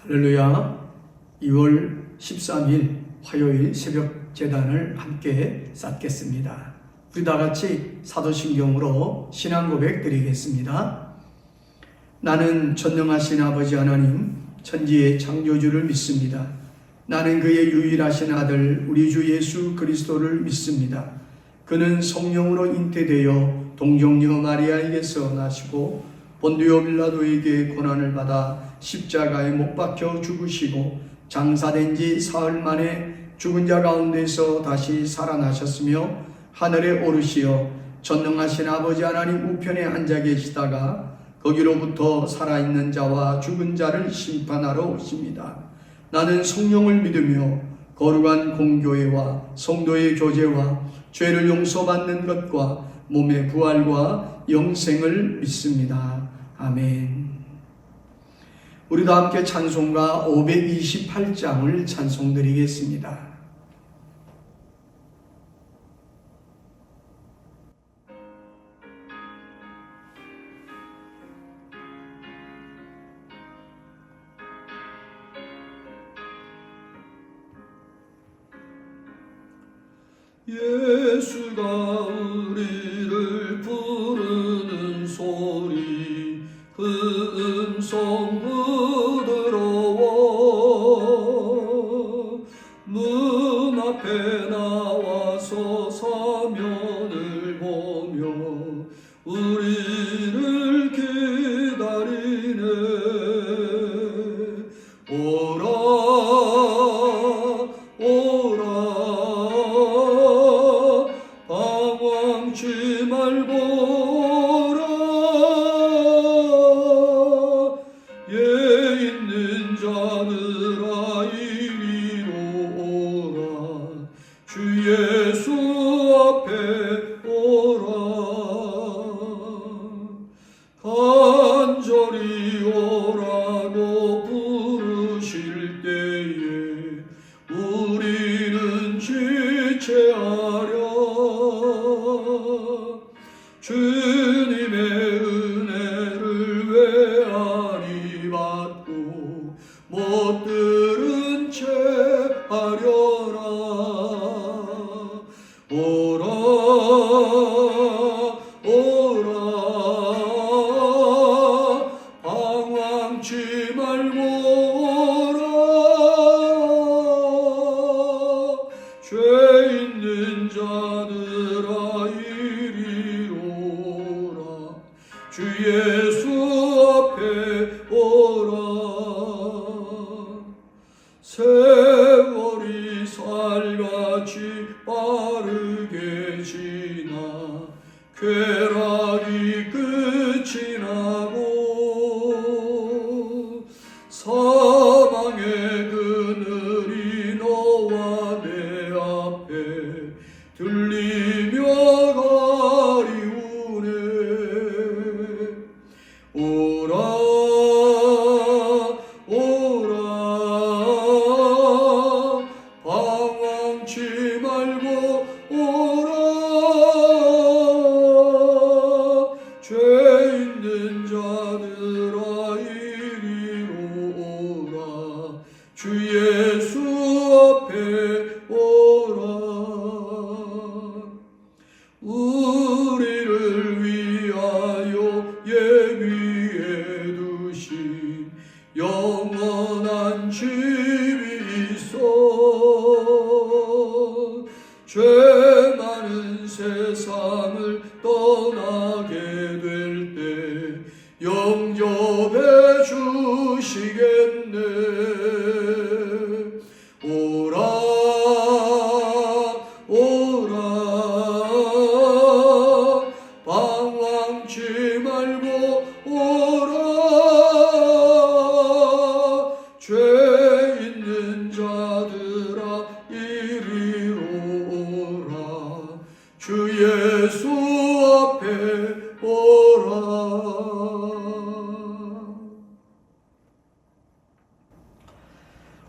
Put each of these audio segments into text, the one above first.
할렐루야. 2월 13일 화요일 새벽 제단을 함께 쌓겠습니다. 우리 다 같이 사도신경으로 신앙 고백 드리겠습니다. 나는 전능하신 아버지 하나님 천지의 창조주를 믿습니다. 나는 그의 유일하신 아들 우리 주 예수 그리스도를 믿습니다. 그는 성령으로 잉태되어 동정녀 마리아에게서 나시고 본디오 빌라도에게 고난을 받아 십자가에 못 박혀 죽으시고 장사된 지 사흘 만에 죽은 자 가운데서 다시 살아나셨으며 하늘에 오르시어 전능하신 아버지 하나님 우편에 앉아 계시다가 거기로부터 살아있는 자와 죽은 자를 심판하러 오십니다. 나는 성령을 믿으며 거룩한 공교회와 성도의 교제와 죄를 용서받는 것과 몸의 부활과 영생을 믿습니다. 아멘. 우리 다 함께 찬송가 528장을 찬송드리겠습니다. 예수가 우리를 부르는 소리 그 음성 부드러워 문 앞에 나와서 사면을 보며 우리를 기다리네. 오라 오라 방황치 말고 오라 예 있는 자들아 이리로 오라 주 예수 앞에 오라 간절히 오라고 부르실 때에 우리는 지체하려 주님의 은혜를 외아리 받고 못 들은 채 하려라. 오라 오라 방황치 말고 오라 죄 있는 자들아 이리로 오라 주 예수 앞에 오라. 세월이 살같이 빠르게 지나 쾌락이 끝이 나고 사망의 그늘이 너와 내 앞에 들리며 가리우네. 오라 오라 방황치 말고 오라 죄 있는 자들아 이리로 오라 주 예수 앞에 오라. 우리를 위하여 예비해 두신 영원한 집이 있어 죄 많은 세상을 떠나게 될 때 영접해 주시겠네. 오라 오라 방황치 말고 오라 죄 있는 자들아 이리로 오라 주 예수 앞에 오라.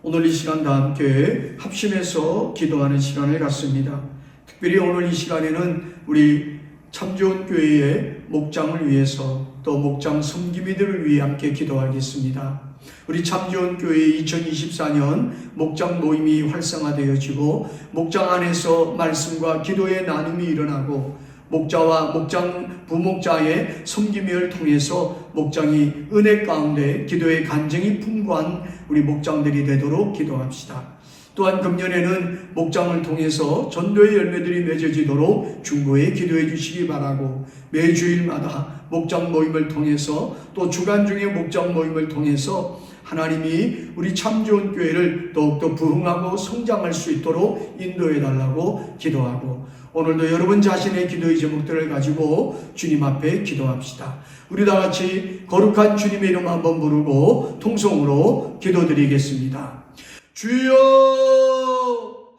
오늘 이 시간 다 함께 합심해서 기도하는 시간을 갖습니다. 특별히 오늘 이 시간에는 우리 참좋은 교회의 목장을 위해서 또 목장 섬기미들을 위해 함께 기도하겠습니다. 우리 참지원교회 2024년 목장 모임이 활성화되어지고 목장 안에서 말씀과 기도의 나눔이 일어나고 목자와 목장 부목자의 섬김을 통해서 목장이 은혜 가운데 기도의 간증이 풍부한 우리 목장들이 되도록 기도합시다. 또한 금년에는 목장을 통해서 전도의 열매들이 맺어지도록 중보에 기도해 주시기 바라고, 매주일마다 목장 모임을 통해서 또 주간 중에 목장 모임을 통해서 하나님이 우리 참좋은 교회를 더욱더 부흥하고 성장할 수 있도록 인도해 달라고 기도하고, 오늘도 여러분 자신의 기도의 제목들을 가지고 주님 앞에 기도합시다. 우리 다 같이 거룩한 주님의 이름 한번 부르고 통성으로 기도드리겠습니다. 주여,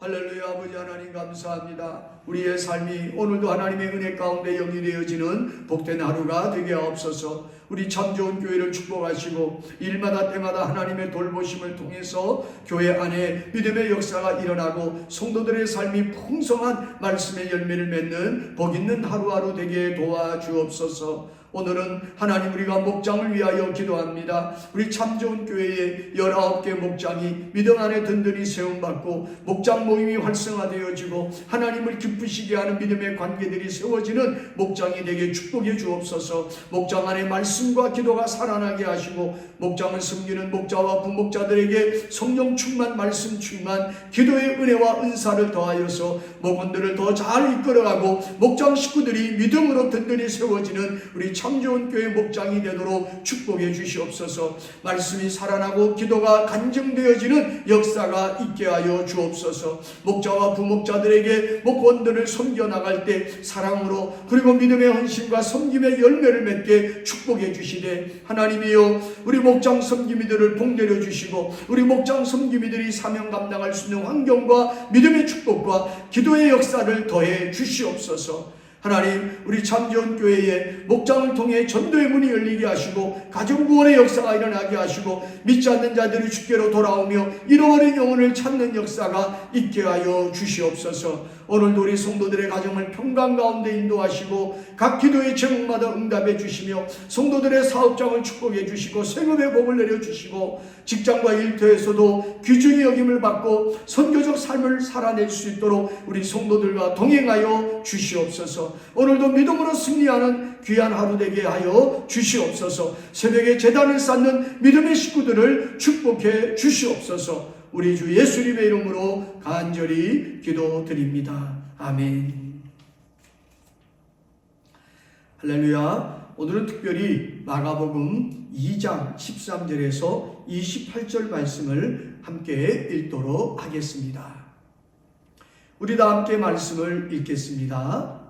할렐루야. 아버지 하나님 감사합니다. 우리의 삶이 오늘도 하나님의 은혜 가운데 영위되어지는 복된 하루가 되게 하옵소서. 우리 참 좋은 교회를 축복하시고 일마다 때마다 하나님의 돌보심을 통해서 교회 안에 믿음의 역사가 일어나고 성도들의 삶이 풍성한 말씀의 열매를 맺는 복 있는 하루하루 되게 도와주옵소서. 오늘은 하나님 우리가 목장을 위하여 기도합니다. 우리 참 좋은 교회의 19개 목장이 믿음 안에 든든히 세움받고 목장 모임이 활성화되어지고 하나님을 기쁘시게 하는 믿음의 관계들이 세워지는 목장이 되게 축복해 주옵소서. 목장 안에 말씀과 기도가 살아나게 하시고 목장을 섬기는 목자와 부목자들에게 성령 충만, 말씀 충만, 기도의 은혜와 은사를 더하여서 목원들을 더 잘 이끌어가고 목장 식구들이 믿음으로 든든히 세워지는 우리 참 좋은 교회 목장이 되도록 축복해 주시옵소서. 말씀이 살아나고 기도가 간증되어지는 역사가 있게 하여 주옵소서. 목자와 부목자들에게 목원들을 섬겨 나갈 때 사랑으로 그리고 믿음의 헌신과 섬김의 열매를 맺게 축복해 주시되, 하나님이여 우리 목장 섬김이들을 복내려 주시고 우리 목장 섬김이들이 사명 감당할 수 있는 환경과 믿음의 축복과 기도의 역사를 더해 주시옵소서. 하나님, 우리 참좋은 교회의 목장을 통해 전도의 문이 열리게 하시고 가정구원의 역사가 일어나게 하시고 믿지 않는 자들이 주께로 돌아오며 잃어버린 영혼을 찾는 역사가 있게 하여 주시옵소서. 오늘도 우리 성도들의 가정을 평강 가운데 인도하시고 각 기도의 제목마다 응답해 주시며 성도들의 사업장을 축복해 주시고 생업의 복을 내려주시고 직장과 일터에서도 귀중히 여김을 받고 선교적 삶을 살아낼 수 있도록 우리 성도들과 동행하여 주시옵소서. 오늘도 믿음으로 승리하는 귀한 하루 되게 하여 주시옵소서. 새벽에 제단을 쌓는 믿음의 식구들을 축복해 주시옵소서. 우리 주 예수님의 이름으로 간절히 기도드립니다. 아멘. 할렐루야. 오늘은 특별히 마가복음 2장 13절에서 28절 말씀을 함께 읽도록 하겠습니다. 우리 다 함께 말씀을 읽겠습니다.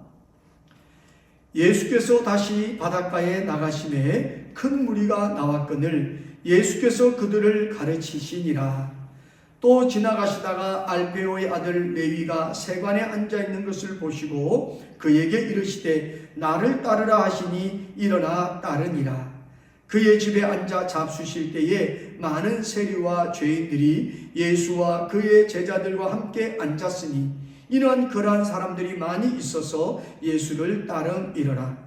예수께서 다시 바닷가에 나가심에 큰 무리가 나왔거늘 예수께서 그들을 가르치시니라. 또 지나가시다가 알페오의 아들 레위가 세관에 앉아있는 것을 보시고 그에게 이르시되 나를 따르라 하시니 일어나 따르니라. 그의 집에 앉아 잡수실 때에 많은 세리와 죄인들이 예수와 그의 제자들과 함께 앉았으니 이러한 거란 사람들이 많이 있어서 예수를 따름이러라.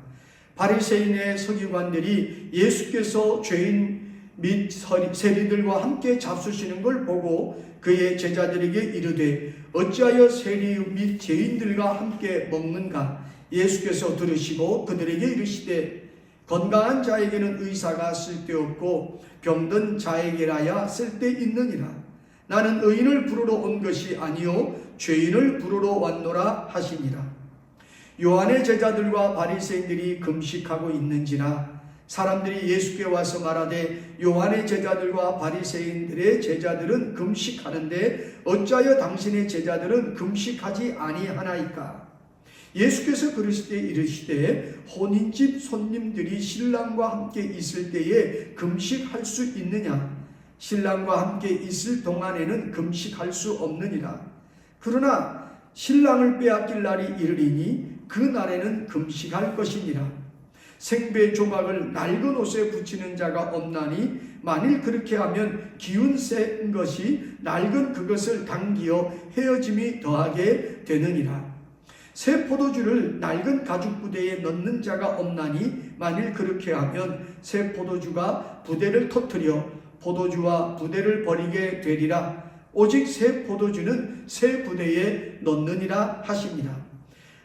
바리새인의 서기관들이 예수께서 죄인 및 세리들과 함께 잡수시는 걸 보고 그의 제자들에게 이르되 어찌하여 세리 및 죄인들과 함께 먹는가? 예수께서 들으시고 그들에게 이르시되 건강한 자에게는 의사가 쓸데없고 병든 자에게라야 쓸데있느니라. 나는 의인을 부르러 온 것이 아니요 죄인을 부르러 왔노라 하시니라. 요한의 제자들과 바리새인들이 금식하고 있는지라. 사람들이 예수께 와서 말하되 요한의 제자들과 바리새인들의 제자들은 금식하는데 어찌하여 당신의 제자들은 금식하지 아니하나이까? 예수께서 그러실 때 이르시되 혼인집 손님들이 신랑과 함께 있을 때에 금식할 수 있느냐? 신랑과 함께 있을 동안에는 금식할 수 없느니라. 그러나 신랑을 빼앗길 날이 이르리니 그 날에는 금식할 것이니라. 생배 조각을 낡은 옷에 붙이는 자가 없나니 만일 그렇게 하면 기운 센 것이 낡은 그것을 당기어 헤어짐이 더하게 되느니라. 새 포도주를 낡은 가죽 부대에 넣는 자가 없나니 만일 그렇게 하면 새 포도주가 부대를 터뜨려 포도주와 부대를 버리게 되리라. 오직 새 포도주는 새 부대에 넣느니라 하십니다.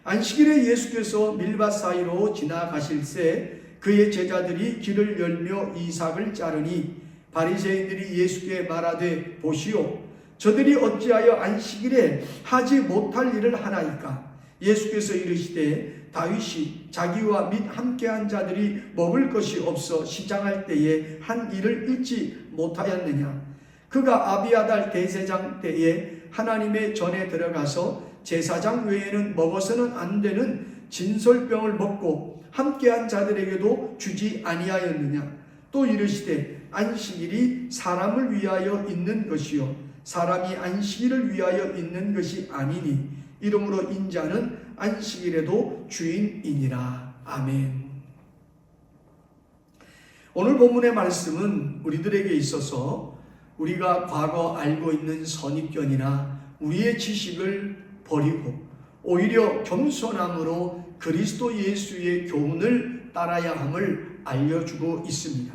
안식일에 예수께서 밀밭 사이로 지나가실새 그의 제자들이 길을 열며 이삭을 자르니 바리새인들이 예수께 말하되 보시오, 저들이 어찌하여 안식일에 하지 못할 일을 하나이까? 예수께서 이르시되 다윗이 자기와 및 함께한 자들이 먹을 것이 없어 시장할 때에 한 일을 잊지 못하였느냐? 그가 아비아달 대제사장 때에 하나님의 전에 들어가서 제사장 외에는 먹어서는 안 되는 진설병을 먹고 함께한 자들에게도 주지 아니하였느냐? 또 이르시되 안식일이 사람을 위하여 있는 것이요 사람이 안식일을 위하여 있는 것이 아니니 이러므로 인자는 안식일에도 주인이니라. 아멘. 오늘 본문의 말씀은 우리들에게 있어서 우리가 과거 알고 있는 선입견이나 우리의 지식을 버리고 오히려 겸손함으로 그리스도 예수의 교훈을 따라야 함을 알려주고 있습니다.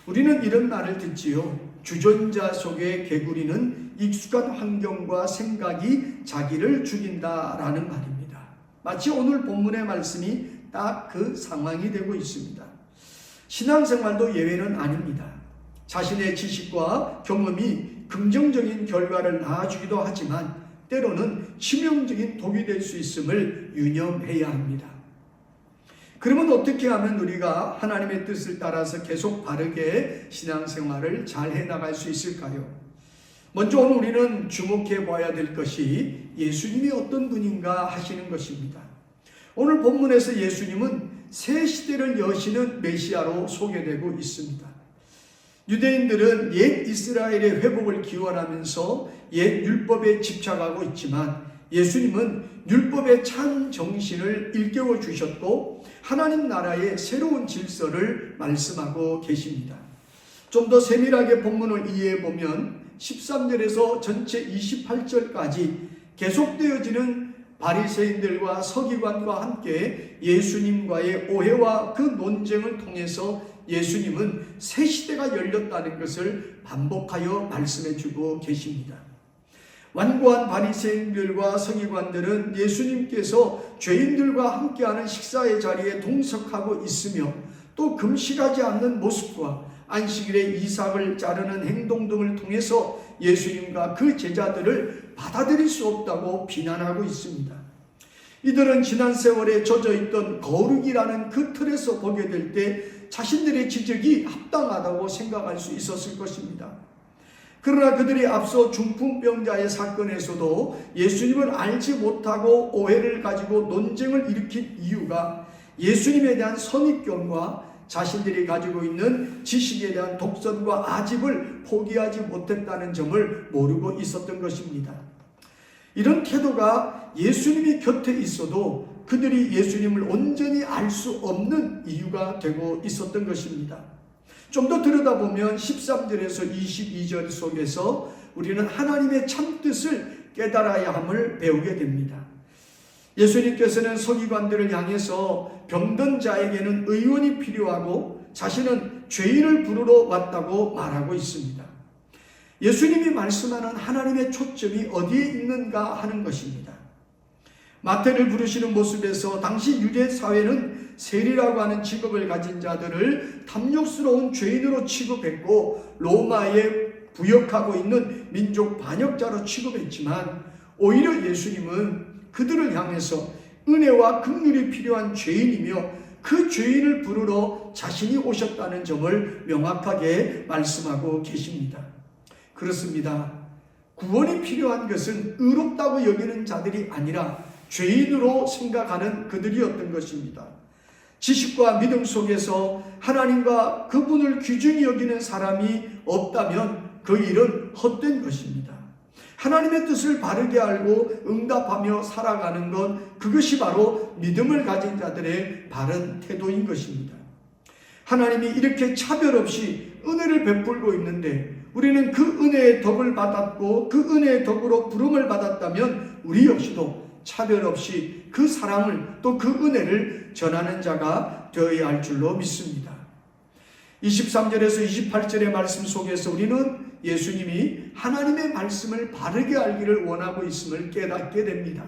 우리는 이런 말을 듣지요. 주전자 속의 개구리는 익숙한 환경과 생각이 자기를 죽인다라는 말입니다. 마치 오늘 본문의 말씀이 딱 그 상황이 되고 있습니다. 신앙생활도 예외는 아닙니다. 자신의 지식과 경험이 긍정적인 결과를 낳아주기도 하지만 때로는 치명적인 독이 될 수 있음을 유념해야 합니다. 그러면 어떻게 하면 우리가 하나님의 뜻을 따라서 계속 바르게 신앙생활을 잘 해나갈 수 있을까요? 먼저 오늘 우리는 주목해 봐야 될 것이 예수님이 어떤 분인가 하시는 것입니다. 오늘 본문에서 예수님은 새 시대를 여시는 메시아로 소개되고 있습니다. 유대인들은 옛 이스라엘의 회복을 기원하면서 옛 율법에 집착하고 있지만 예수님은 율법의 참 정신을 일깨워 주셨고 하나님 나라의 새로운 질서를 말씀하고 계십니다. 좀 더 세밀하게 본문을 이해해 보면 13절에서 전체 28절까지 계속되어지는 바리새인들과 서기관과 함께 예수님과의 오해와 그 논쟁을 통해서 예수님은 새 시대가 열렸다는 것을 반복하여 말씀해 주고 계십니다. 완고한 바리새인들과 서기관들은 예수님께서 죄인들과 함께하는 식사의 자리에 동석하고 있으며 또 금식하지 않는 모습과 안식일에 이삭을 자르는 행동 등을 통해서 예수님과 그 제자들을 받아들일 수 없다고 비난하고 있습니다. 이들은 지난 세월에 젖어있던 거룩이라는 그 틀에서 보게 될 때 자신들의 지적이 합당하다고 생각할 수 있었을 것입니다. 그러나 그들이 앞서 중풍병자의 사건에서도 예수님을 알지 못하고 오해를 가지고 논쟁을 일으킨 이유가 예수님에 대한 선입견과 자신들이 가지고 있는 지식에 대한 독선과 아집을 포기하지 못했다는 점을 모르고 있었던 것입니다. 이런 태도가 예수님이 곁에 있어도 그들이 예수님을 온전히 알 수 없는 이유가 되고 있었던 것입니다. 좀 더 들여다보면 13절에서 22절 속에서 우리는 하나님의 참뜻을 깨달아야 함을 배우게 됩니다. 예수님께서는 서기관들을 향해서 병든 자에게는 의원이 필요하고 자신은 죄인을 부르러 왔다고 말하고 있습니다. 예수님이 말씀하는 하나님의 초점이 어디에 있는가 하는 것입니다. 마태를 부르시는 모습에서 당시 유대 사회는 세리라고 하는 직업을 가진 자들을 탐욕스러운 죄인으로 취급했고 로마에 부역하고 있는 민족 반역자로 취급했지만 오히려 예수님은 그들을 향해서 은혜와 긍휼이 필요한 죄인이며 그 죄인을 부르러 자신이 오셨다는 점을 명확하게 말씀하고 계십니다. 그렇습니다. 구원이 필요한 것은 의롭다고 여기는 자들이 아니라 죄인으로 생각하는 그들이었던 것입니다. 지식과 믿음 속에서 하나님과 그분을 귀중히 여기는 사람이 없다면 그 일은 헛된 것입니다. 하나님의 뜻을 바르게 알고 응답하며 살아가는 것, 그것이 바로 믿음을 가진 자들의 바른 태도인 것입니다. 하나님이 이렇게 차별 없이 은혜를 베풀고 있는데 우리는 그 은혜의 덕을 받았고 그 은혜의 덕으로 부름을 받았다면 우리 역시도 차별 없이 그 사랑을 또 그 은혜를 전하는 자가 되어야 할 줄로 믿습니다. 23절에서 28절의 말씀 속에서 우리는 예수님이 하나님의 말씀을 바르게 알기를 원하고 있음을 깨닫게 됩니다.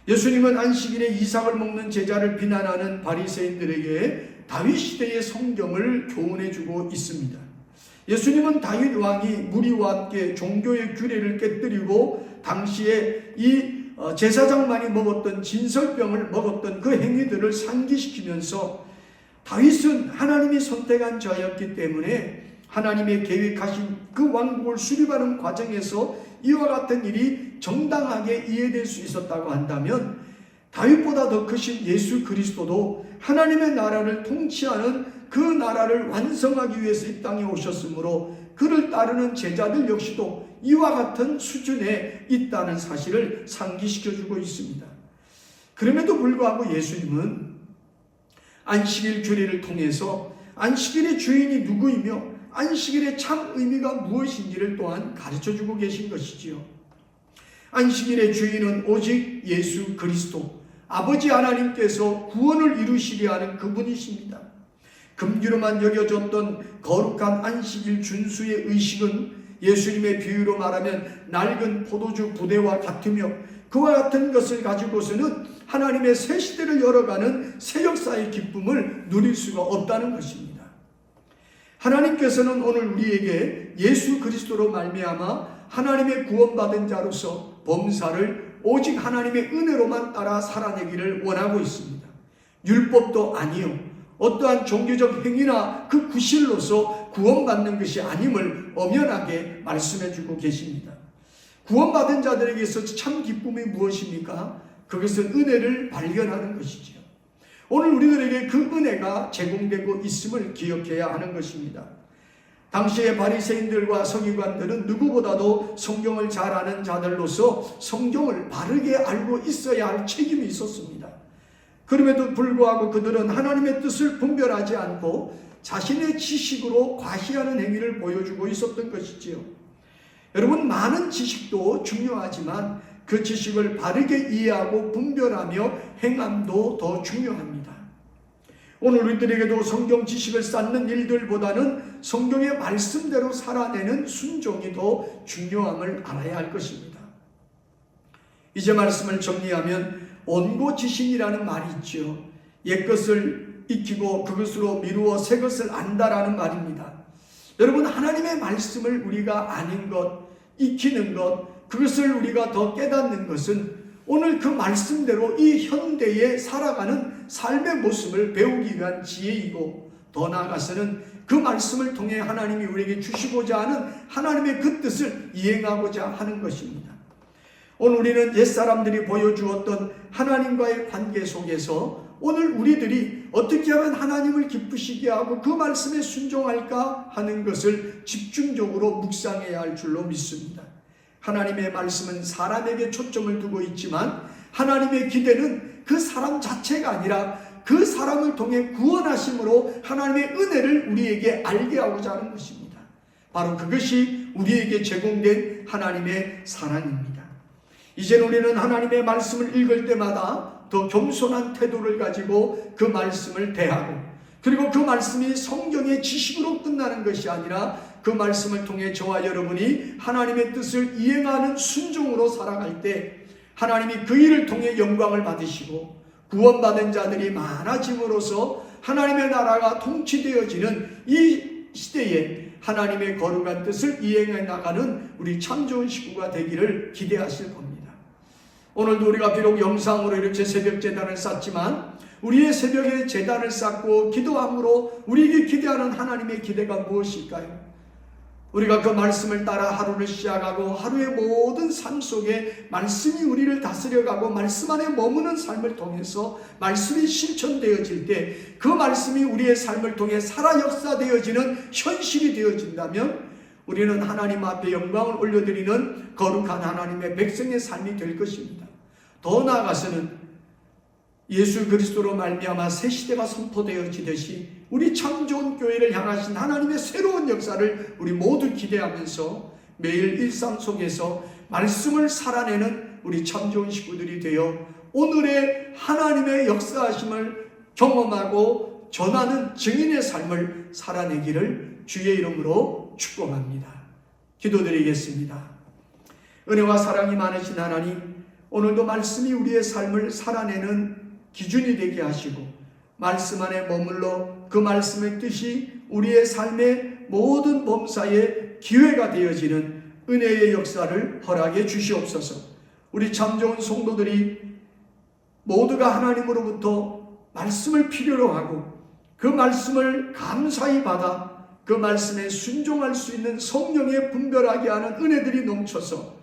예수님은 안식일에 이삭을 먹는 제자를 비난하는 바리새인들에게 다윗 시대의 성경을 교훈해 주고 있습니다. 예수님은 다윗 왕이 무리와 함께 종교의 규례를 깨뜨리고 당시에 이 제사장만이 먹었던 진설병을 먹었던 그 행위들을 상기시키면서 다윗은 하나님이 선택한 자였기 때문에 하나님의 계획하신 그 왕국을 수립하는 과정에서 이와 같은 일이 정당하게 이해될 수 있었다고 한다면 다윗보다 더 크신 예수 그리스도도 하나님의 나라를 통치하는 그 나라를 완성하기 위해서 이 땅에 오셨으므로 그를 따르는 제자들 역시도 이와 같은 수준에 있다는 사실을 상기시켜주고 있습니다. 그럼에도 불구하고 예수님은 안식일 규례를 통해서 안식일의 주인이 누구이며 안식일의 참 의미가 무엇인지를 또한 가르쳐주고 계신 것이지요. 안식일의 주인은 오직 예수 그리스도, 아버지 하나님께서 구원을 이루시게 하는 그분이십니다. 금기로만 여겨졌던 거룩한 안식일 준수의 의식은 예수님의 비유로 말하면 낡은 포도주 부대와 같으며 그와 같은 것을 가지고서는 하나님의 새 시대를 열어가는 새 역사의 기쁨을 누릴 수가 없다는 것입니다. 하나님께서는 오늘 우리에게 예수 그리스도로 말미암아 하나님의 구원받은 자로서 범사를 오직 하나님의 은혜로만 따라 살아내기를 원하고 있습니다. 율법도 아니요 어떠한 종교적 행위나 그 구실로서 구원받는 것이 아님을 엄연하게 말씀해주고 계십니다. 구원받은 자들에게서 참 기쁨이 무엇입니까? 그것은 은혜를 발견하는 것이지요. 오늘 우리들에게 그 은혜가 제공되고 있음을 기억해야 하는 것입니다. 당시의 바리새인들과 서기관들은 누구보다도 성경을 잘 아는 자들로서 성경을 바르게 알고 있어야 할 책임이 있었습니다. 그럼에도 불구하고 그들은 하나님의 뜻을 분별하지 않고 자신의 지식으로 과시하는 행위를 보여주고 있었던 것이지요. 여러분, 많은 지식도 중요하지만 그 지식을 바르게 이해하고 분별하며 행함도 더 중요합니다. 오늘 우리들에게도 성경 지식을 쌓는 일들보다는 성경의 말씀대로 살아내는 순종이 더 중요함을 알아야 할 것입니다. 이제 말씀을 정리하면 온고지신이라는 말이 있죠. 옛것을 익히고 그것으로 미루어 새것을 안다라는 말입니다. 여러분, 하나님의 말씀을 우리가 아는 것, 익히는 것, 그것을 우리가 더 깨닫는 것은 오늘 그 말씀대로 이 현대에 살아가는 삶의 모습을 배우기 위한 지혜이고 더 나아가서는 그 말씀을 통해 하나님이 우리에게 주시고자 하는 하나님의 그 뜻을 이행하고자 하는 것입니다. 오늘 우리는 옛사람들이 보여주었던 하나님과의 관계 속에서 오늘 우리들이 어떻게 하면 하나님을 기쁘시게 하고 그 말씀에 순종할까 하는 것을 집중적으로 묵상해야 할 줄로 믿습니다. 하나님의 말씀은 사람에게 초점을 두고 있지만 하나님의 기대는 그 사람 자체가 아니라 그 사람을 통해 구원하심으로 하나님의 은혜를 우리에게 알게 하고자 하는 것입니다. 바로 그것이 우리에게 제공된 하나님의 사랑입니다. 이제 우리는 하나님의 말씀을 읽을 때마다 더 겸손한 태도를 가지고 그 말씀을 대하고 그리고 그 말씀이 성경의 지식으로 끝나는 것이 아니라 그 말씀을 통해 저와 여러분이 하나님의 뜻을 이행하는 순종으로 살아갈 때 하나님이 그 일을 통해 영광을 받으시고 구원받은 자들이 많아짐으로써 하나님의 나라가 통치되어지는 이 시대에 하나님의 거룩한 뜻을 이행해 나가는 우리 참 좋은 식구가 되기를 기대하실 겁니다. 오늘도 우리가 비록 영상으로 이렇게 새벽 제단을 쌓지만 우리의 새벽에 제단을 쌓고 기도함으로 우리에게 기대하는 하나님의 기대가 무엇일까요? 우리가 그 말씀을 따라 하루를 시작하고 하루의 모든 삶 속에 말씀이 우리를 다스려가고 말씀 안에 머무는 삶을 통해서 말씀이 실천되어질 때 그 말씀이 우리의 삶을 통해 살아 역사되어지는 현실이 되어진다면 우리는 하나님 앞에 영광을 올려드리는 거룩한 하나님의 백성의 삶이 될 것입니다. 더 나아가서는 예수 그리스도로 말미암아 새 시대가 선포되어지듯이 우리 참 좋은 교회를 향하신 하나님의 새로운 역사를 우리 모두 기대하면서 매일 일상 속에서 말씀을 살아내는 우리 참 좋은 식구들이 되어 오늘의 하나님의 역사하심을 경험하고 전하는 증인의 삶을 살아내기를 주의 이름으로 축복합니다. 기도드리겠습니다. 은혜와 사랑이 많으신 하나님, 오늘도 말씀이 우리의 삶을 살아내는 기준이 되게 하시고 말씀 안에 머물러 그 말씀의 뜻이 우리의 삶의 모든 범사에 기회가 되어지는 은혜의 역사를 허락해 주시옵소서. 우리 참 좋은 성도들이 모두가 하나님으로부터 말씀을 필요로 하고 그 말씀을 감사히 받아 그 말씀에 순종할 수 있는 성령의 분별하게 하는 은혜들이 넘쳐서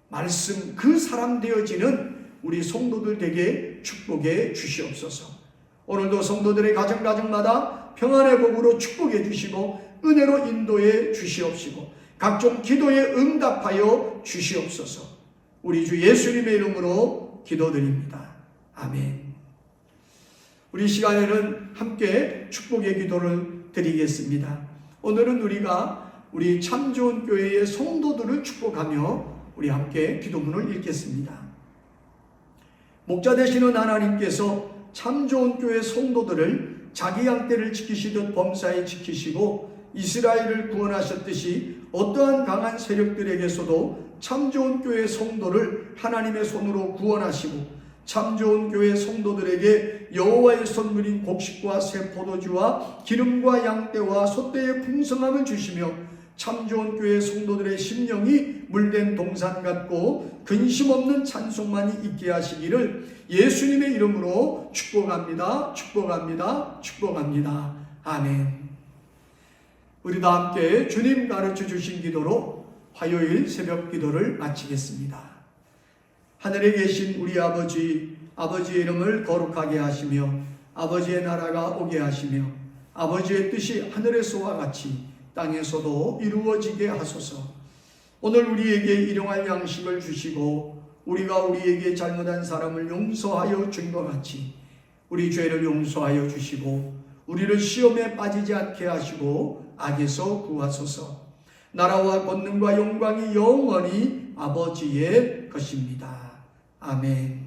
말씀 그 사람 되어지는 우리 성도들 되게 축복해 주시옵소서. 오늘도 성도들의 가정마다 평안의 복으로 축복해 주시고 은혜로 인도해 주시옵시고 각종 기도에 응답하여 주시옵소서. 우리 주 예수님의 이름으로 기도드립니다. 아멘. 우리 시간에는 함께 축복의 기도를 드리겠습니다. 오늘은 우리 참 좋은 교회의 성도들을 축복하며 우리 함께 기도문을 읽겠습니다. 목자 되시는 하나님께서 참 좋은 교회 성도들을 자기 양떼를 지키시듯 범사에 지키시고 이스라엘을 구원하셨듯이 어떠한 강한 세력들에게서도 참 좋은 교회 성도를 하나님의 손으로 구원하시고 참 좋은 교회 성도들에게 여호와의 선물인 곡식과 새 포도주와 기름과 양떼와 소떼의 풍성함을 주시며 참 좋은 교회 성도들의 심령이 물된 동산 같고 근심 없는 찬송만이 있게 하시기를 예수님의 이름으로 축복합니다. 축복합니다. 축복합니다. 아멘. 우리 다 함께 주님 가르쳐 주신 기도로 화요일 새벽 기도를 마치겠습니다. 하늘에 계신 우리 아버지의 이름을 거룩하게 하시며 아버지의 나라가 오게 하시며 아버지의 뜻이 하늘에서와 같이 땅에서도 이루어지게 하소서. 오늘 우리에게 일용할 양식을 주시고 우리가 우리에게 잘못한 사람을 용서하여 준 것 같이 우리 죄를 용서하여 주시고 우리를 시험에 빠지지 않게 하시고 악에서 구하소서. 나라와 권능과 영광이 영원히 아버지의 것입니다. 아멘.